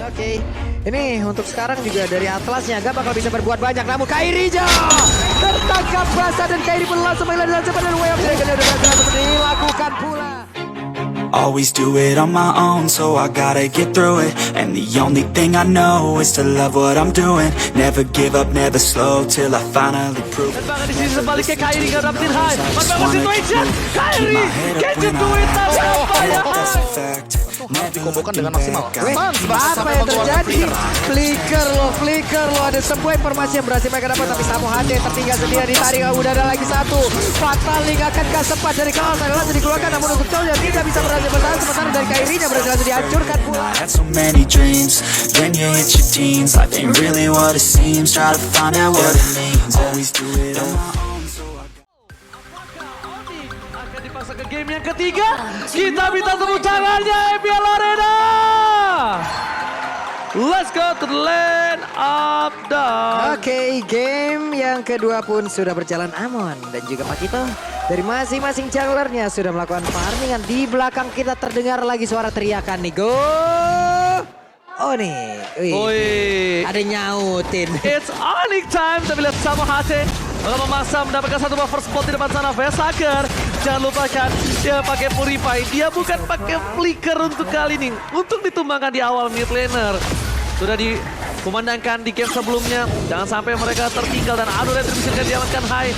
Oke, ini untuk sekarang juga dari Atlasnya gak bakal bisa berbuat banyak. Namun Kairi tertangkap basah dan Kairi pun langsung mengelar dengan cepat dan Way of Dragon udah berhasil seperti dilakukan pula. Always do it on my own, so I gotta get through it. And the only thing I know is to love what I'm doing. Never give up, never slow, till I finally prove it. Dan bahkan di sini sebaliknya Kairi nggak dapetin high. Manfaatkan situation, Kairi get to do it tapi apa ya? That's a fact. Dikombokan dengan maksimal. Apa yang terjadi? Flicker loh. Ada sebuah informasi yang berhasil mereka dapat, tapi Samu HD tertinggal sendiri, ditarik. Udah ada lagi satu. Fatal Link akankah sempat dari kaos adalah dikeluarkan, namun untuk Chow yang tidak bisa berhasil bertahan, sementara dari Kairinya berhasil dihancurkan pula. Had so many dreams, then you hit your teens. Life ain't really what it seems. Try to find out what it means. Always do it on my own, so I Akan dipaksa ke game yang ketiga. Kita minta tepuk tangannya EPL Arena. Let's go to the land of dawn. Oke, game yang kedua pun sudah berjalan aman. Dan juga Pak Kito dari masing-masing junglernya sudah melakukan farmingan. Di belakang kita terdengar lagi suara teriakan nih. Go! Oh nih, Wih. ada nyautin. It's Onyx time. Tapi lihat sama HT akan memaksa mendapatkan satu buffer spot di depan sana. Vesaker, jangan lupakan dia pakai Purify. Dia bukan pakai Flicker untuk kali ini. Untuk ditumbangkan di awal mid laner. Sudah dikumandangkan di game sebelumnya. Jangan sampai mereka tertinggal dan Ado Retribution kan diamankan high.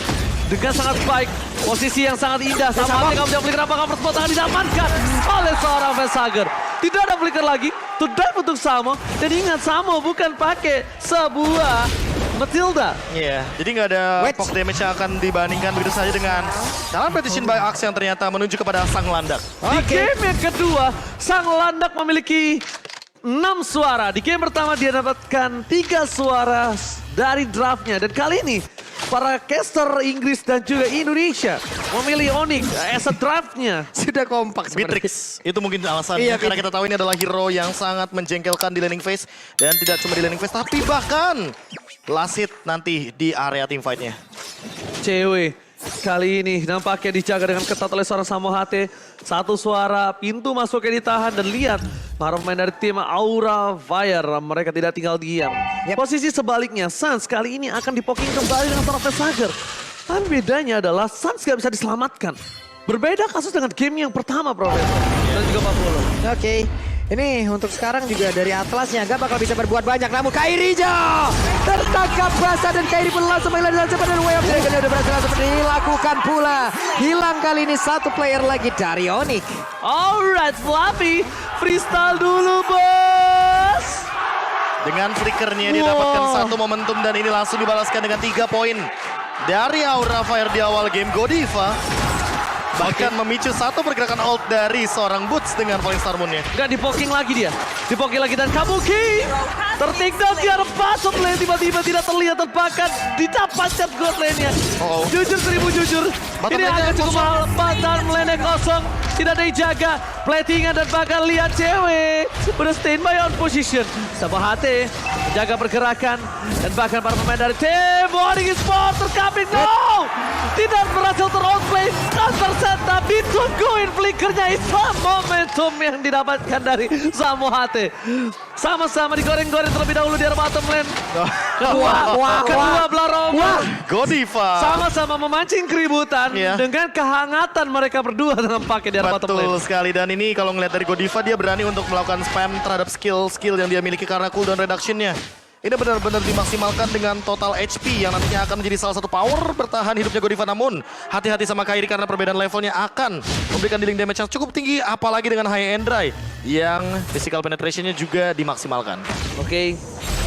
Dengan sangat baik, posisi yang sangat indah. Sama hati kamu punya Flicker, apakah cover spot akan didamankan oleh seorang Vesaker. Tidak ada Flicker lagi, to dive untuk Samo. Dan ingat Samo bukan pakai sebuah Matilda. Iya, jadi nggak ada poke damage yang akan dibandingkan begitu saja dengan talent petition by Axe yang ternyata menuju kepada sang landak. Di game yang kedua, sang landak memiliki 6 suara. Di game pertama dia dapatkan 3 suara dari draftnya. Dan kali ini para caster Inggris dan juga Indonesia memilih Onyx as a draftnya. Sudah kompak seperti Bitrix, itu mungkin alasannya. Iya, Karena kita tahu ini adalah hero yang sangat menjengkelkan di laning phase. Dan tidak cuma di laning phase, tapi bahkan last hit nanti di area team fight-nya. Cewek kali ini nampaknya dijaga dengan ketat oleh seorang Samo HT. Satu suara, pintu masuknya ditahan dan lihat para pemain dari tim Aura Fire. Mereka tidak tinggal diam. Posisi sebaliknya, Suns kali ini akan dipoking kembali dengan seorang Vesaker. Tapi bedanya adalah Suns gak bisa diselamatkan. Berbeda kasus dengan game yang pertama, Profesor. Dan juga Pak Polo. Oke, ini untuk sekarang juga dari Atlasnya gak bakal bisa berbuat banyak. Namun Kairi tertangkap basah dan Kairi pun langsung mengelar dengan cepat dan Way of Dragon udah berhasil seperti dilakukan pula. Hilang kali ini satu player lagi dari Onyx. Alright, Fluffy. Freestyle dulu, bos. Dengan flickernya dia dapatkan satu momentum dan ini langsung dibalaskan dengan 3 poin. Dari Aura Fire di awal game, Godiva bahkan memicu satu pergerakan ult dari seorang Boots dengan Falling Star Moon-nya. Enggak dipoking lagi dia. Dipoking lagi dan Kabuki tertinggal di arah bottom lane. Tiba-tiba tidak terlihat dan bahkan didapatkan god lane-nya. Jujur seribu jujur. Bottom Ini lane-nya agak cukup kosong. mahal. Bottom lane kosong. Tidak ada yang jaga. Platingan dan bahkan lihat cewek. Udah standby on position. Sama HT menjaga pergerakan. Dan bahkan para pemain dari tim Onyx Esports terkaping. No! Tidak berhasil ter-outplay. Tapi tungguin flickernya itu momentum yang didapatkan dari Samo HT. Sama-sama digoreng-goreng terlebih dahulu di arah bottom lane. Kedua belah Roma. Godiva. Sama-sama memancing keributan Iya. dengan kehangatan mereka berdua dengan pakai di arah bottom lane. Betul sekali, dan ini kalau ngeliat dari Godiva dia berani untuk melakukan spam terhadap skill-skill yang dia miliki karena cooldown reduction-nya. Ini benar-benar dimaksimalkan dengan total HP yang nantinya akan menjadi salah satu power bertahan hidupnya Godiva. Namun hati-hati sama Kairi karena perbedaan levelnya akan memberikan dealing damage yang cukup tinggi, apalagi dengan high end dry yang physical penetration-nya juga dimaksimalkan. Oke,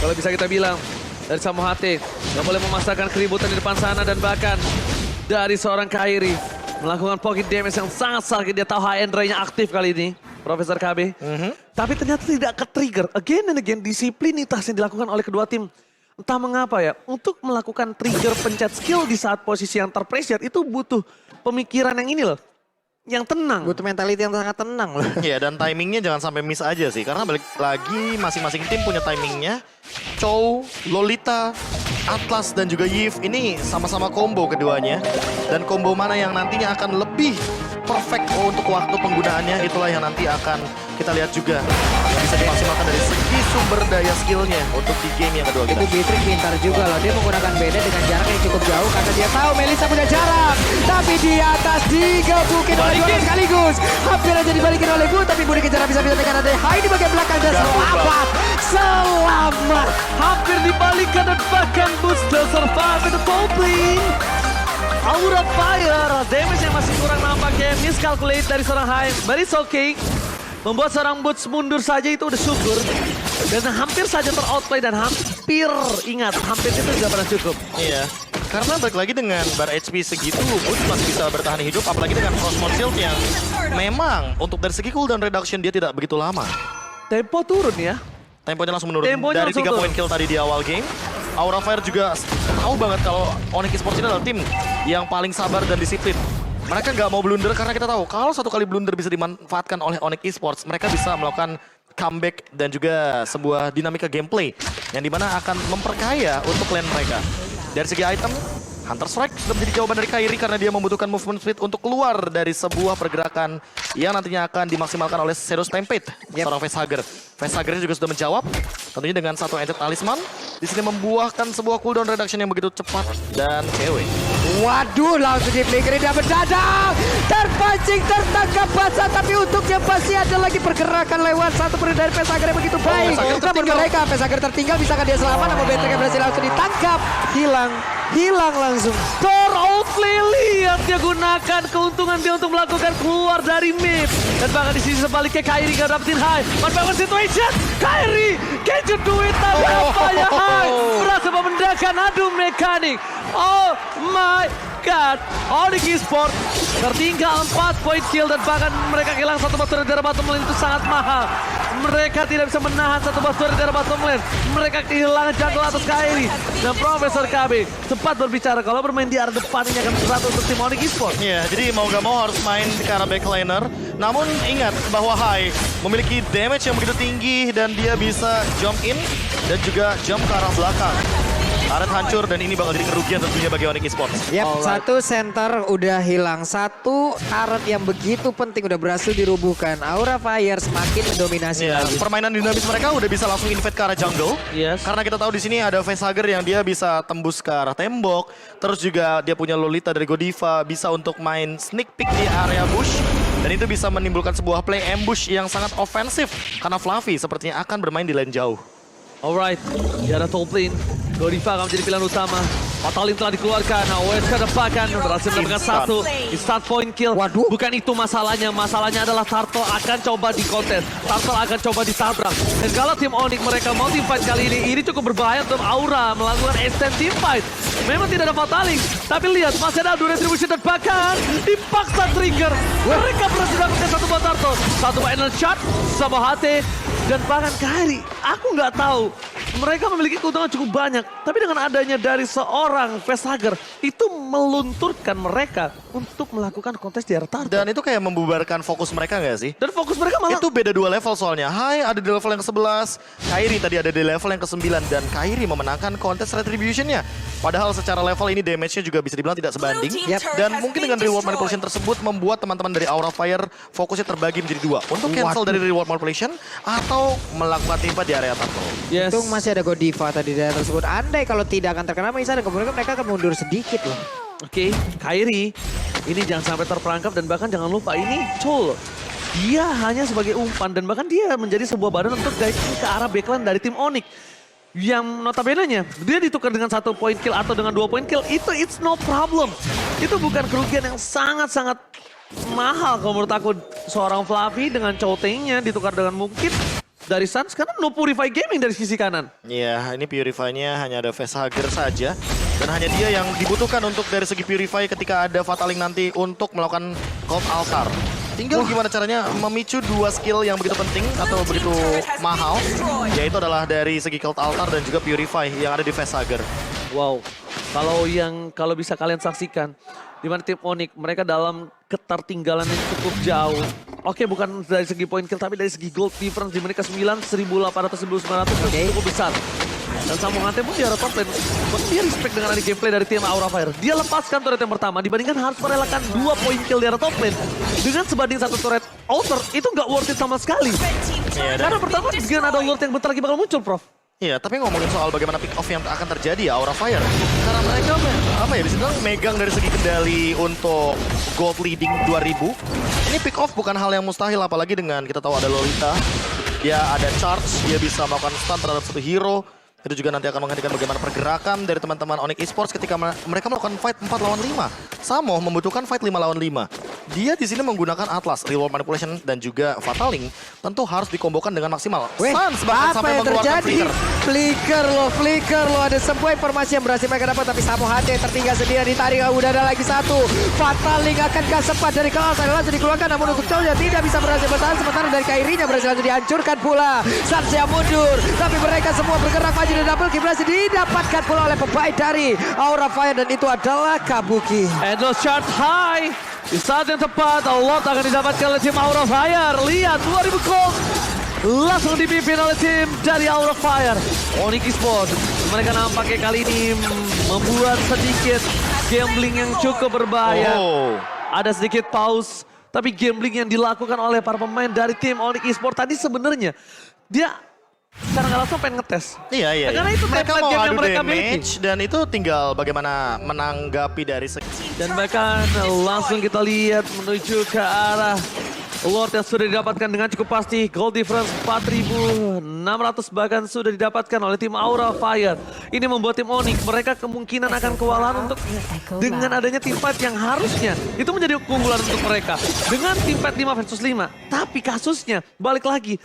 kalau bisa kita bilang dari Samo HT yang boleh memasakkan keributan di depan sana dan bahkan dari seorang Kairi melakukan pocket damage yang sangat sakit. Dia tahu high end dry-nya aktif kali ini, Profesor KB. Tapi ternyata tidak ke-trigger. Again and again, disiplinitas yang dilakukan oleh kedua tim. Entah mengapa ya, untuk melakukan trigger pencet skill di saat posisi yang terpressure itu butuh pemikiran yang ini loh. Yang tenang. Butuh mentality yang sangat tenang loh. Iya, dan timingnya jangan sampai miss aja sih. Karena balik lagi masing-masing tim punya timingnya. Chow, Lolita, Atlas dan juga Yves ini sama-sama combo keduanya. Dan combo mana yang nantinya akan lebih perfect untuk waktu penggunaannya, itulah yang nanti akan kita lihat juga. Yang bisa dimaksimalkan dari segi sumber sumber daya skillnya untuk di game yang kedua Itu kita. Beatrix pintar juga loh. Dia menggunakan beda dengan jarak yang cukup jauh karena dia tahu Melissa punya jarak. Tapi di atas digebukin oleh dua orang sekaligus. Hampir aja dibalikin oleh Gu, tapi Budi kejar bisa-bisa dengan ada Hai di bagian belakang dan selamat. Selamat. Hampir dibalikan dan bahkan Boots the survive with the top lane. Aura Fire, damage yang masih kurang nampaknya, miscalculate dari seorang Haim, but it's okay. Membuat seorang Boots mundur saja itu udah syukur. Dan hampir saja ter-outplay dan hampir, ingat, hampir itu juga pernah cukup. Iya. Karena balik lagi dengan bar HP segitu, Boots masih bisa bertahan hidup, apalagi dengan Frostmourne Shield yang memang untuk dari segi cooldown reduction dia tidak begitu lama. Tempo turun ya. Temponya langsung menurun Temponya dari langsung 3 turun. poin kill tadi di awal game. Aura Fire juga tahu banget kalau Onyx Esports ini adalah tim yang paling sabar dan disiplin. Mereka nggak mau blunder karena kita tahu kalau satu kali blunder bisa dimanfaatkan oleh Onyx Esports, mereka bisa melakukan comeback dan juga sebuah dinamika gameplay yang dimana akan memperkaya untuk lane mereka. Dari segi item, Hunter Strike sudah menjadi jawaban dari Kairi karena dia membutuhkan movement speed untuk keluar dari sebuah pergerakan yang nantinya akan dimaksimalkan oleh Shadow Stampede, seorang Facehugger. Facehugger juga sudah menjawab, tentunya dengan satu Enchanted Talisman. Di sini membuahkan sebuah cooldown reduction yang begitu cepat dan cewek. Waduh, langsung di flicker dia mendadak. Terpancing, tertangkap basah. Tapi untuknya pasti ada lagi pergerakan lewat satu periode dari Facehugger yang begitu baik. Namun mereka, Facehugger tertinggal, bisakah dia selamat? Namun Beatrix berhasil langsung ditangkap. Hilang langsung. Outplay, lihat dia gunakan keuntungan dia untuk melakukan keluar dari mid. Dan bahkan di sisi sebaliknya Kairi gak dapetin high. Manfaatkan situation, Kairi, can you do it? Tapi apa ya high? Berasa memendahkan adu mekanik. Oh my god, Onyx Esports tertinggal 4 poin kill dan bahkan mereka kehilangan satu batu dari bottom lane itu sangat mahal. Mereka tidak bisa menahan satu batu dari bottom lane. Mereka kehilangan jungle atas Kairi dan Profesor KB sempat berbicara kalau bermain di arah depan ini akan berat untuk tim Onyx Esports. Iya, jadi mau gak mau harus main ke arah backliner. Namun ingat bahwa Hai memiliki damage yang begitu tinggi dan dia bisa jump in dan juga jump ke arah belakang. Turret hancur dan ini bakal jadi kerugian tentunya bagi Onyx Esports. Yap, satu center udah hilang. Satu turret yang begitu penting udah berhasil dirubuhkan. Aura Fire semakin mendominasi Iya, lagi. permainan dinamis mereka udah bisa langsung invade ke arah jungle. Yes. Karena kita tahu di sini ada Facehugger yang dia bisa tembus ke arah tembok. Terus juga dia punya Lolita dari Godiva bisa untuk main sneak peek di area bush. Dan itu bisa menimbulkan sebuah play ambush yang sangat ofensif. Karena Fluffy sepertinya akan bermain di lane jauh. Alright, di arah top lane, Godiva akan menjadi pilihan utama. Fatalin telah dikeluarkan, OSK depakan, berhasil mendapatkan satu start point kill. Waduh. Bukan itu masalahnya adalah Turtle akan coba di kontes. Turtle akan coba ditabrak. Dan kalau tim Onyx mereka mau team fight kali ini cukup berbahaya untuk Aura melakukan extend team fight. Memang tidak ada Fatalin, tapi lihat masih ada adu retribution dan bahkan dipaksa trigger. Mereka berhasil mendapatkan satu buat Turtle. Satu buat Energy Shot, sama HT, dan bahkan Kairi. Aku nggak tahu. Mereka memiliki keuntungan cukup banyak, tapi dengan adanya dari seorang Facehugger itu melunturkan mereka untuk melakukan kontes di arah Turtle. Dan itu kayak membubarkan fokus mereka nggak sih? Dan fokus mereka malah Itu beda 2 level soalnya. Hai ada di level yang ke-11, Kairi tadi ada di level yang ke-9 dan Kairi memenangkan kontes retribution-nya. Padahal secara level ini damage-nya juga bisa dibilang tidak sebanding. Dan mungkin dengan reward manipulation tersebut membuat teman-teman dari Aura Fire fokusnya terbagi menjadi 2. Untuk cancel dari reward manipulation atau melakukan timpa di area Turtle. yes. Untung masih ada Godiva tadi di daerah tersebut. Andai kalau tidak akan terkena Maisa dan kemudian mereka akan mundur sedikit loh. Oke, Kairi ini jangan sampai terperangkap dan bahkan jangan lupa ini Chol. Dia hanya sebagai umpan dan bahkan dia menjadi sebuah badan untuk guiding ke arah backline dari tim Onyx. Yang notabene-nya dia ditukar dengan 1 point kill atau dengan 2 point kill itu it's no problem. Itu bukan kerugian yang sangat-sangat mahal kalau menurut aku. Seorang Fluffy dengan Chouteng-nya ditukar dengan mungkin dari Suns karena no Purify Gaming dari sisi kanan. Iya, ini Purify-nya hanya ada Facehugger saja. Dan hanya dia yang dibutuhkan untuk dari segi Purify ketika ada Fataling nanti untuk melakukan Cult Altar. Tinggal gimana caranya memicu 2 skill yang begitu penting atau begitu mahal. Yaitu adalah dari segi Cult Altar dan juga Purify yang ada di Facehugger. Wow, kalau bisa kalian saksikan di mana tim Onyx mereka dalam ketertinggalan yang cukup jauh. Oke, bukan dari segi point kill, tapi dari segi gold difference di mereka 9, 1.800, 1.900 cukup besar. Dan Samuhate pun di arah top lane, dia respect dengan ada gameplay dari tim Aura Fire. Dia lepaskan turret yang pertama, dibandingkan harus merelakan 2 point kill di arah top lane. Dengan sebanding 1 turret outer, itu nggak worth it sama sekali. Karena pertama, dengan ada Lord yang bentar lagi bakal muncul, Prof. Iya, tapi ngomongin soal bagaimana pick off yang akan terjadi ya Aura Fire. Karena mereka apa ya, bisa bilang megang dari segi kendali untuk gold leading 2000. Ini pick off bukan hal yang mustahil, apalagi dengan kita tahu ada Lolita. Dia ada charge, dia bisa melakukan stun terhadap satu hero. Itu juga nanti akan menghentikan bagaimana pergerakan dari teman-teman Onyx Esports ketika mereka melakukan fight 4 lawan 5. Samo membutuhkan fight 5 lawan 5. Dia di sini menggunakan Atlas, Real World Manipulation dan juga Fataling tentu harus dikombokan dengan maksimal. Sans bahkan sampai mengeluarkan Flicker loh. Ada sebuah informasi yang berhasil mereka dapat, tapi Samuhate tertinggal sendirian, ditarik. Udah ada lagi satu. Fataling akankah sempat dari Chaos adalah langsung dikeluarkan, namun untuk Chow tidak bisa berhasil bertahan. Sementara dari Kairinya berhasil langsung dihancurkan pula. Sans yang mundur, tapi mereka semua bergerak maju dan double kill berhasil didapatkan pula oleh pemain dari Aura Fire, dan itu adalah Kabuki. Endless Shard High. Di saat yang tepat, Lot akan didapatkan oleh tim Aura Fire. Lihat, 2000 gold. Langsung dipimpin oleh tim dari Aura Fire. Onyx Esports, mereka nampaknya kali ini membuat sedikit gambling yang cukup berbahaya. Ada sedikit pause, tapi gambling yang dilakukan oleh para pemain dari tim Onyx Esports tadi sebenarnya dia secara nggak langsung pengen ngetes. Iya. Karena itu mereka template mau game yang adu mereka damage miliki. dan itu tinggal bagaimana menanggapi dari segi. Dan bahkan langsung kita lihat menuju ke arah Lord yang sudah didapatkan dengan cukup pasti. Gold difference 4.600 bahkan sudah didapatkan oleh tim Aura Fire. Ini membuat tim Onyx, mereka kemungkinan akan kewalahan untuk dengan adanya tim fight yang harusnya itu menjadi keunggulan untuk mereka. Dengan tim fight 5 versus 5. Tapi kasusnya balik lagi.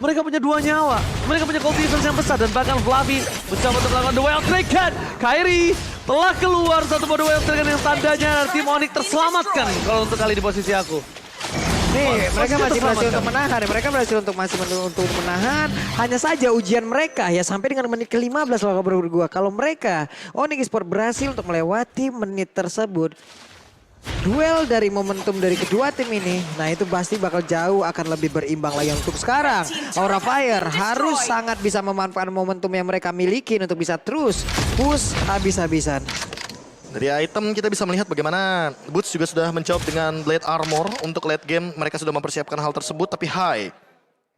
Mereka punya 2 nyawa. Mereka punya gold difference yang besar. Dan bahkan Flavi mencoba untuk melakukan the Wild Dragon. Kairi telah keluar satu buah Wild Dragon yang tandanya tim Onyx terselamatkan. Kalau untuk kali di posisi aku. Nih, mereka masih berhasil untuk menahan. Mereka berhasil untuk untuk menahan. Hanya saja ujian mereka ya sampai dengan menit ke-15 loh menurut gua. Kalau mereka Onyx Esports berhasil untuk melewati menit tersebut, duel dari momentum dari kedua tim ini, nah itu pasti bakal jauh akan lebih berimbang lagi. Untuk sekarang Aura Fire harus sangat bisa memanfaatkan momentum yang mereka miliki untuk bisa terus push habis-habisan. Dari item kita bisa melihat bagaimana Boots juga sudah menjawab dengan Blade Armor. Untuk late game mereka sudah mempersiapkan hal tersebut, tapi High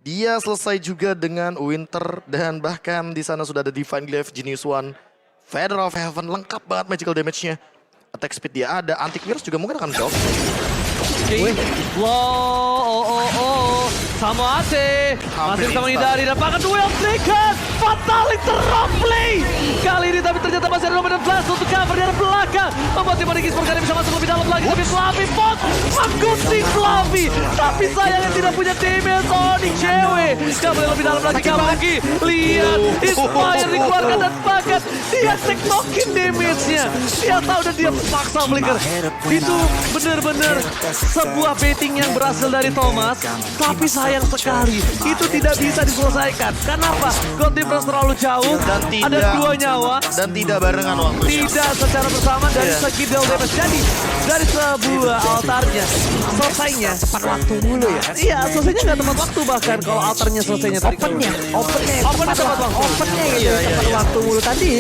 dia selesai juga dengan Winter dan bahkan di sana sudah ada Divine Glaive, Genius One, Feather of Heaven, lengkap banget magical damage-nya. Attack speed dia ada, Antivirus juga mungkin akan jawab. Samuhate masih bisa menghindari dan bahkan duel Dragon. Fataling terroplay kali ini, tapi ternyata masih ada Roman Blast untuk cover dari belakang. Membuat tim Onyx Esports bisa masuk lebih dalam lagi, tapi Flavi Pot menggunting Flavi. Tapi sayangnya tidak punya damage. Onyx cewek gak boleh lebih dalam lagi. Kabuki lihat Inspire dikeluarkan dan bahkan dia tektokin damage-nya. Dia tahu dan dia paksa flicker. Itu benar-benar sebuah baiting yang berhasil dari Thomas. Tapi sayang sekali itu tidak bisa diselesaikan. Kenapa? God difference terlalu jauh. Dan ada 2 nyawa. Dan tidak barengan waktunya. Tidak secara bersama dari segi deal damage. Jadi dari sebuah altarnya selesainya Tepat waktu mulu ya. iya, selesainya nggak tepat waktu, bahkan kalau altarnya selesainya tadi. Opennya tepat waktu. Opennya gitu, tepat waktu mulu. Tadi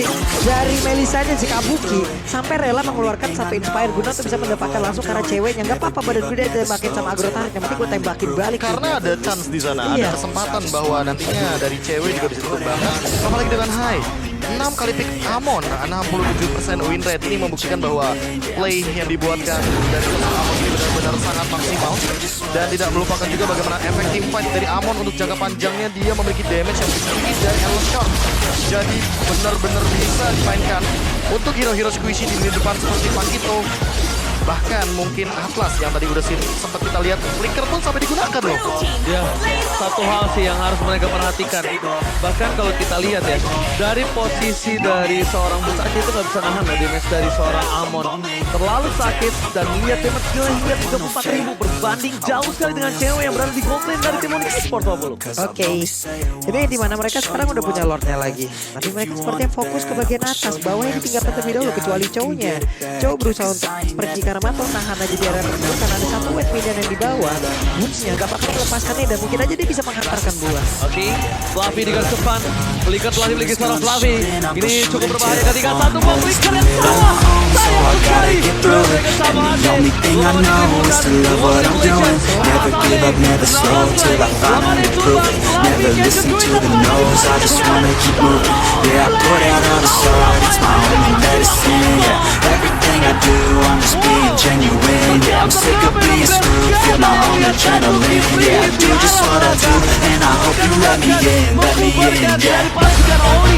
dari Melisanya si Kabuki sampai rela mengeluarkan satu Inspire guna untuk bisa mendapatkan langsung karena ceweknya. Nggak apa-apa badan gue tembakin sama agro tarik, yang penting gue tembakin balik. Karena ada chance di sana, Iya. ada kesempatan bahwa nantinya dari cewek juga bisa dikembangkan. Apalagi dengan High. 6 kali pick Amon, 67% win rate. Ini membuktikan bahwa play yang dibuatkan dari Amon ini benar-benar sangat maksimal. Dan tidak melupakan juga bagaimana efektif fight dari Amon untuk jangka panjangnya. Dia memiliki damage yang lebih tinggi dari Endless Shard. Jadi benar-benar bisa dimainkan untuk hero-hero squishy di lini depan seperti Pakito. Bahkan mungkin Atlas yang tadi udah sempat kita lihat, flicker pun sampai digunakan loh. Ya, satu hal sih yang harus mereka perhatikan. Bahkan kalau kita lihat ya, dari posisi dari seorang Boots aja itu nggak bisa nahan loh damage dari seorang Amon. Terlalu sakit dan lihat damage skill hingga 34.000 berbanding jauh sekali dengan cewek yang berada di gold lane dari tim Onyx Esports. Oke, ini dimana mereka sekarang udah punya lordnya lagi. Tapi mereka sepertinya fokus ke bagian atas, bawah ini tinggal terlebih dahulu kecuali cowoknya. Cowok berusaha untuk percikan Karamato nahan aja di area tersebut karena ada satu wet minion yang di bawah. Boots-nya gak bakal melepaskannya dan mungkin aja dia bisa menghantarkan buah. Oke, Fluffy di garis depan. Flicker telah dimiliki seorang Fluffy. Ini cukup berbahaya ketika satu bom Flicker yang sama. Sayang sekali. Dengan sama And the only thing I know is to love what I'm doing. Never give up, never slow till I finally prove it. Never listen to the no's, I just wanna keep moving. Yeah, I put out all the art, it's my only medicine. Yeah, everything I do, I'm just being genuine. Yeah, I'm sick of being screwed, feel my own adrenaline. Yeah, I do just what I do, and I hope you let me in, yeah. dipastikan Oli